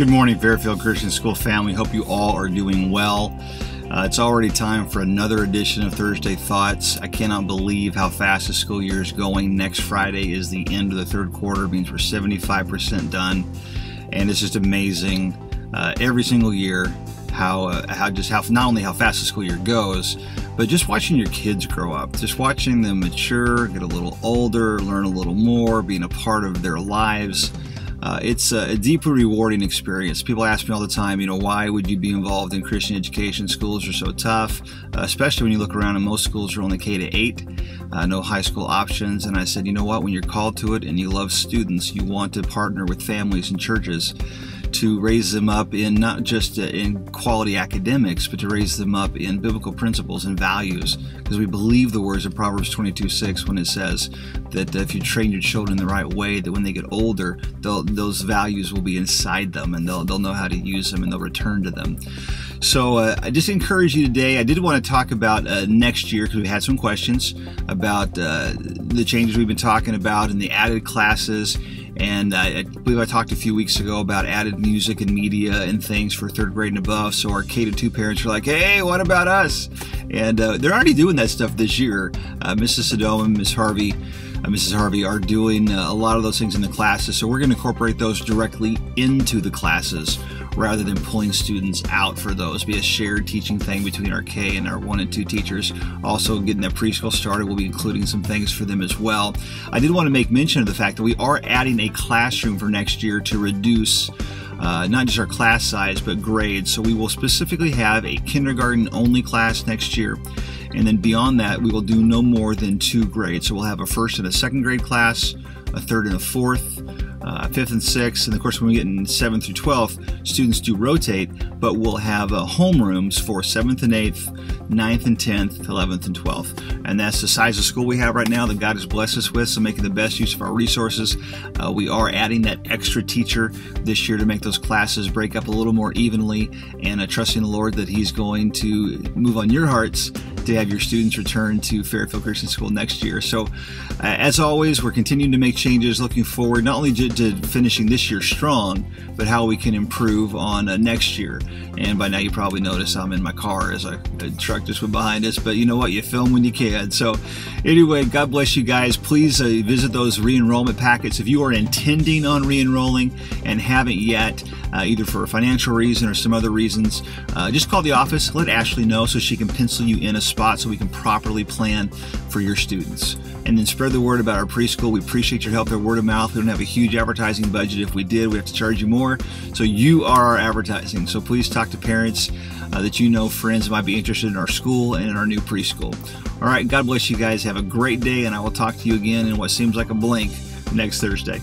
Good morning, Fairfield Christian School family. Hope you all are doing well. It's already time for another edition of Thursday Thoughts. I cannot believe how fast the school year is going. Next Friday is the end of the third quarter. It means we're 75% done. And it's just amazing every single year how not only how fast the school year goes, but just watching your kids grow up, just watching them mature, get a little older, learn a little more, being a part of their lives. It's a deeply rewarding experience. People ask me all the time, why would you be involved in Christian education? Schools are so tough, especially when you look around and most schools are only K-8, no high school options. And I said, you know what, when you're called to it and you love students, you want to partner with families and churches to raise them up in not just in quality academics, but to raise them up in biblical principles and values. Because we believe the words of Proverbs 22:6 when it says that if you train your children the right way, that when they get older, those values will be inside them and they'll know how to use them and they'll return to them. So I just encourage you today. I did want to talk about next year because we had some questions about the changes we've been talking about and the added classes. And I believe I talked a few weeks ago about added music and media and things for third grade and above. So our K-2 parents are like, hey, what about us? And they're already doing that stuff this year. Mrs. Sodoma and Mrs. Harvey are doing a lot of those things in the classes. So we're going to incorporate those directly into the classes rather than pulling students out for those. Be a shared teaching thing between our K and our 1 and 2 teachers. Also getting that preschool started, we'll be including some things for them as well. I did want to make mention of the fact that we are adding a classroom for next year to reduce not just our class size, but grades. So we will specifically have a kindergarten only class next year. And then beyond that, we will do no more than 2 grades. So we'll have a first and a second grade class, a third and a fourth, 5th and 6th, and of course when we get in 7th through 12th, students do rotate, but we'll have homerooms for 7th and 8th, 9th and 10th, 11th and 12th. And that's the size of school we have right now that God has blessed us with, so making the best use of our resources. We are adding that extra teacher this year to make those classes break up a little more evenly, and trusting the Lord that He's going to move on your hearts to have your students return to Fairfield Christian School next year. So as always, we're continuing to make changes, looking forward not only to finishing this year strong, but how we can improve on next year. And by now you probably noticed I'm in my car as a truck just went behind us, but you know what, you film when you can. So anyway, God bless you guys. Please visit those re-enrollment packets. If you are intending on re-enrolling and haven't yet, either for a financial reason or some other reasons, just call the office, let Ashley know so she can pencil you in a spot so we can properly plan for your students. And then spread the word about our preschool. We appreciate your help there, word of mouth. We don't have a huge advertising budget. If we did, we have to charge you more. So you are our advertising. So please talk to parents that you know, friends that might be interested in our school and in our new preschool. All right, God bless you guys. Have a great day, and I will talk to you again in what seems like a blink next Thursday.